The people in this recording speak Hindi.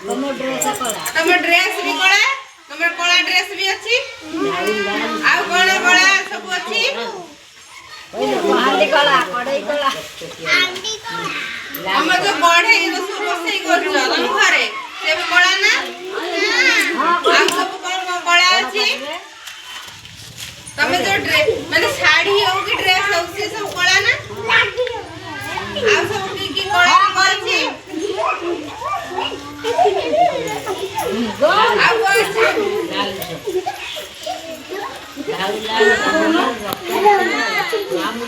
तम ड्रेस भी कला तम कला ड्रेस भी अच्छी आ कोन कला सब अच्छी हांडी कला कढ़ई कला हम जो कढ़ई तो सब रोसई कर छ तम घरे से भी कला ना हम सब कोन कला अच्छी तमे जो ड्रेस माने साड़ी हो कि ड्रेस हो से सब कला ना आ सब की कला करछि लाल